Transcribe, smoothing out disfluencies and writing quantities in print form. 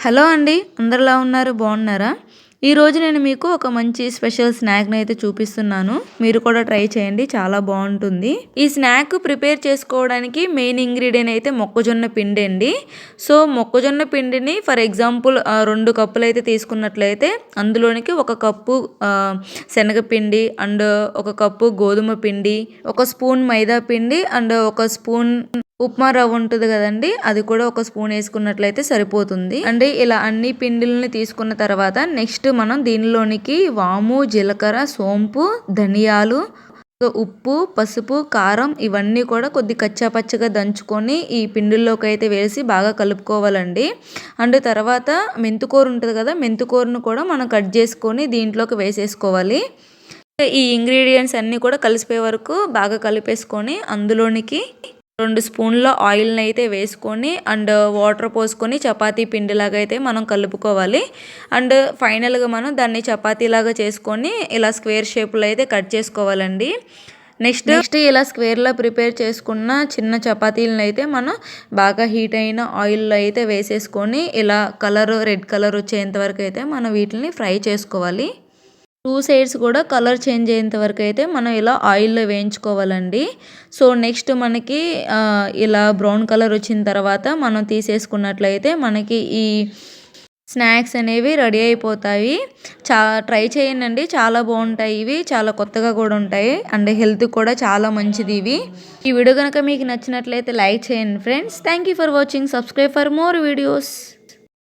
Hello అండి. అందరెలా ఉన్నారు? బాగున్నారా? ఈరోజు నేను మీకు ఒక మంచి స్పెషల్ స్నాక్‌ని అయితే చూపిస్తున్నాను. మీరు కూడా ట్రై చేయండి. చాలా బాగుంటుంది. ఈ స్నాక్ ప్రిపేర్ చేసుకోవడానికి మెయిన్ ఇంగ్రీడియెంట్ అయితే మొక్కజొన్న పిండి అండి. సో, మొక్కజొన్న పిండిని ఫర్ ఎగ్జాంపుల్ 2 కప్పులు అయితే తీసుకున్నట్లయితే అందులోనికి 1 కప్పు శనగపిండి అండ్ 1 కప్పు గోధుమ పిండి, 1 స్పూన్ మైదా పిండి అండ్ 1 స్పూన్ ఉప్మా రవ్వ ఉంటది కదండీ! అది కూడా 1 స్పూన్ ఏసుకున్నట్లయితే సరిపోతుంది. అంటే ఇలా అన్ని పిండిల్ని తీసుకున్న తర్వాత నెక్స్ట్ మనం దీనిలోనికి వాము, జీలకర్ర, సోంపు, ధనియాలు, ఉప్పు, పసుపు, కారం ఇవన్నీ కూడా కొద్ది కచ్చా పచ్చగా దంచుకొని ఈ పిండిల్లోకి అయితే వేసి బాగా కలుపుకోవాలండి. అండ్ తర్వాత మెంతికూర ఉంటది కదా! మెంతికూరను కూడా మనం కట్ చేసుకొని దీంట్లోకి వేసేసుకోవాలి. ఈ ఇంగ్రీడియెంట్స్ అన్నీ కూడా కలిసిపోయే వరకు బాగా కలిపేసుకొని అందులోనికి 2 స్పూన్ల ఆయిల్‌ని అయితే వేసుకొని అండ్ వాటర్ పోసుకొని చపాతీ పిండిలాగా అయితే మనం కలుపుకోవాలి. అండ్ ఫైనల్‌గా మనం దాన్ని చపాతీలాగా చేసుకొని ఇలా స్క్వేర్ షేప్‌లో అయితే కట్ చేసుకోవాలండి. నెక్స్ట్ ఇలా స్క్వేర్‌లా ప్రిపేర్ చేసుకున్న చిన్న చపాతీలను అయితే మనం బాగా హీట్ అయిన ఆయిల్‌లో అయితే వేసేసుకొని ఇలా రెడ్ కలర్ వచ్చేంత వరకు అయితే మనం వీటిని ఫ్రై చేసుకోవాలి. 2 సైడ్స్ కూడా కలర్ చేంజ్ అయ్యేంత వరకు అయితే మనం ఇలా ఆయిల్‌లో వేయించుకోవాలండి. సో, నెక్స్ట్ మనకి ఇలా బ్రౌన్ కలర్ వచ్చిన తర్వాత మనం తీసేసుకున్నట్లయితే మనకి ఈ స్నాక్స్ అనేవి రెడీ అయిపోతాయి. ట్రై చేయండి. చాలా బాగుంటాయి ఇవి. చాలా కొత్తగా కూడా ఉంటాయి. అండ్ హెల్త్‌కి కూడా చాలా మంచిది ఇవి. ఈ వీడియో గనుక మీకు నచ్చినట్లయితే లైక్ చేయండి friends. Thank you for watching. Subscribe for more videos.